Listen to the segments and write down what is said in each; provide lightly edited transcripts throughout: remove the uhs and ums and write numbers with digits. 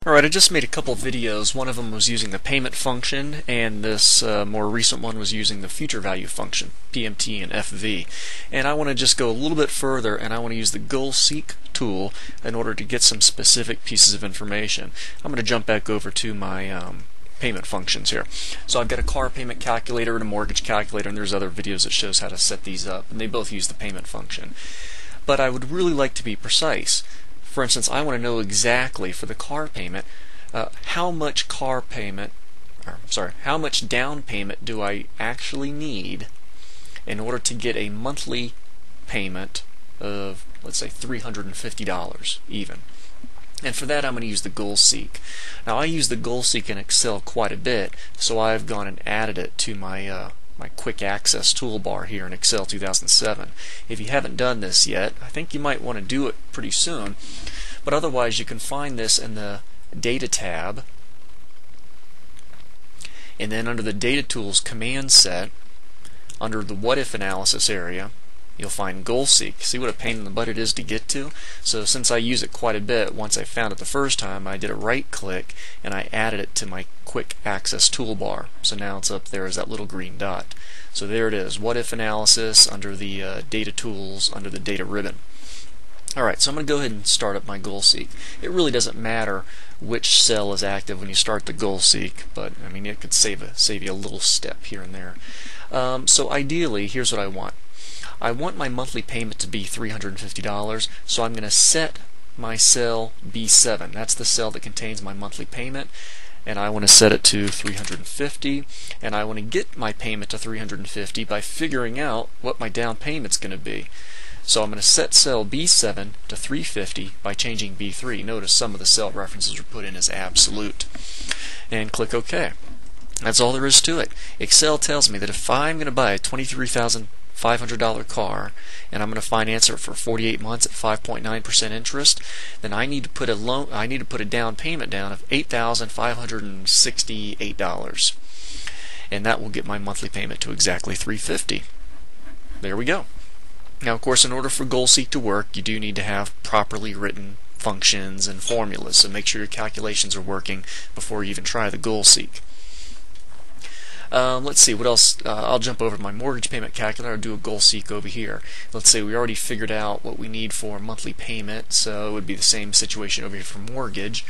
Alright, I just made a couple videos. One of them was using the payment function, and this more recent one was using the future value function, PMT and FV. And I want to just go a little bit further, and I want to use the goal seek tool in order to get some specific pieces of information. I'm going to jump back over to my payment functions here. So I've got a car payment calculator and a mortgage calculator, and there's other videos that shows how to set these up, and they both use the payment function. But I would really like to be precise. For instance, I want to know exactly for the car payment how much how much down payment do I actually need in order to get a monthly payment of, let's say, $350 even. And for that I'm going to use the goal seek. Now I use the goal seek in Excel quite a bit, so I've gone and added it to my my quick access toolbar here in Excel 2007. If you haven't done this yet, I think you might want to do it pretty soon, but otherwise you can find this in the Data tab, and then under the Data Tools command set, under the What If Analysis area, you'll find goal seek. See what a pain in the butt it is to get to? So since I use it quite a bit, once I found it the first time, I did a right click and I added it to my quick access toolbar. So now it's up there as that little green dot. So there it is, what if analysis under the data tools, under the data ribbon. Alright, so I'm going to go ahead and start up my goal seek. It really doesn't matter which cell is active when you start the goal seek, but I mean it could save you a little step here and there. So ideally, here's what I want. I want my monthly payment to be $350, so I'm going to set my cell B7. That's the cell that contains my monthly payment, and I want to set it to $350, and I want to get my payment to $350 by figuring out what my down payment's going to be. So I'm going to set cell B7 to $350 by changing B3. Notice some of the cell references are put in as absolute. And click OK. That's all there is to it. Excel tells me that if I'm going to buy a $23,500 car and I'm going to finance it for 48 months at 5.9% interest, then I need to put a down payment down of $8,568, and that will get my monthly payment to exactly $350. There we go. Now, of course, in order for goal seek to work, you do need to have properly written functions and formulas, so make sure your calculations are working before you even try the goal seek. Let's see, what else? I'll jump over to my mortgage payment calculator and do a goal seek over here. Let's say we already figured out what we need for monthly payment, so it would be the same situation over here for mortgage,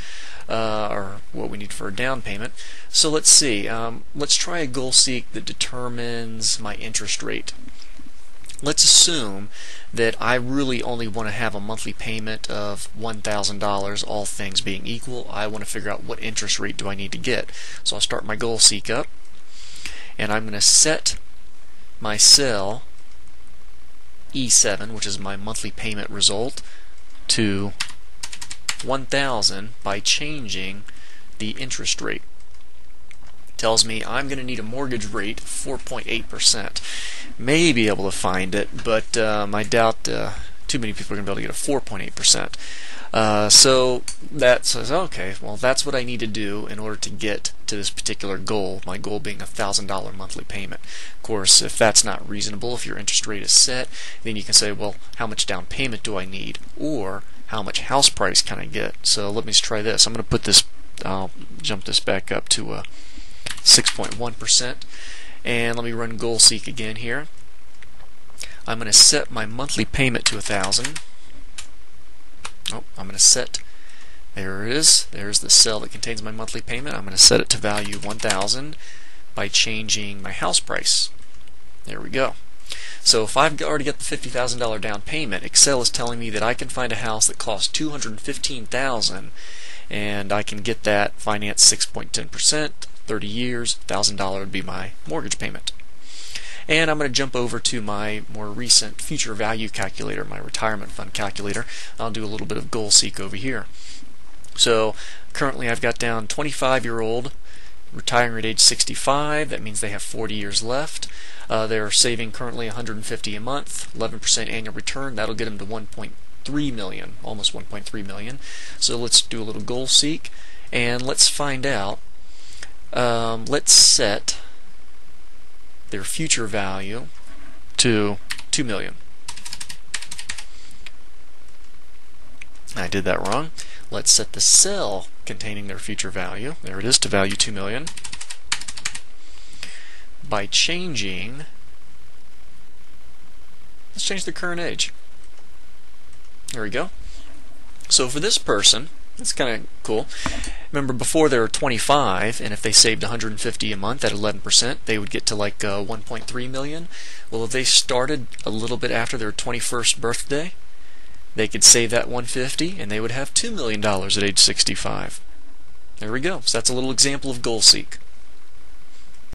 or what we need for a down payment. So let's see, let's try a goal seek that determines my interest rate. Let's assume that I really only want to have a monthly payment of $1,000, all things being equal. I want to figure out what interest rate do I need to get. So I'll start my goal seek up, and I'm going to set my cell E7, which is my monthly payment result, to 1,000 by changing the interest rate. Tells me I'm going to need a mortgage rate of 4.8%. May be able to find it, but I doubt too many people are going to be able to get a 4.8%. So that says, okay, well that's what I need to do in order to get to this particular goal, my goal being a $1,000 monthly payment. Of course, if that's not reasonable, if your interest rate is set, then you can say, well, how much down payment do I need? Or how much house price can I get? So let me try this. I'm going to put this, I'll jump this back up to 6.1%, and let me run goal seek again here. I'm going to set my monthly payment to 1,000. I'm going to set, there it is, there's the cell that contains my monthly payment. I'm going to set it to value 1,000 by changing my house price. There we go. So if I've already got the $50,000 down payment, Excel is telling me that I can find a house that costs $215,000, and I can get that financed 6.10%, 30 years, $1,000 would be my mortgage payment. And I'm going to jump over to my more recent future value calculator, my retirement fund calculator. I'll do a little bit of goal seek over here. So currently I've got down 25-year-old, retiring at age 65. That means they have 40 years left. They're saving currently $150 a month, 11% annual return. That'll get them to 1.3 million, almost 1.3 million. So let's do a little goal seek, and let's find out. Let's set their future value to $2 million. I did that wrong. let's set the cell containing their future value, there it is, to value 2 million, by changing, let's change the current age. There we go. So for this person, it's kind of cool. Remember, before they were 25, and if they saved 150 a month at 11%, they would get to like 1.3 million. Well, if they started a little bit after their 21st birthday, they could save that 150, and they would have $2 million at age 65. There we go. So that's a little example of GoalSeek.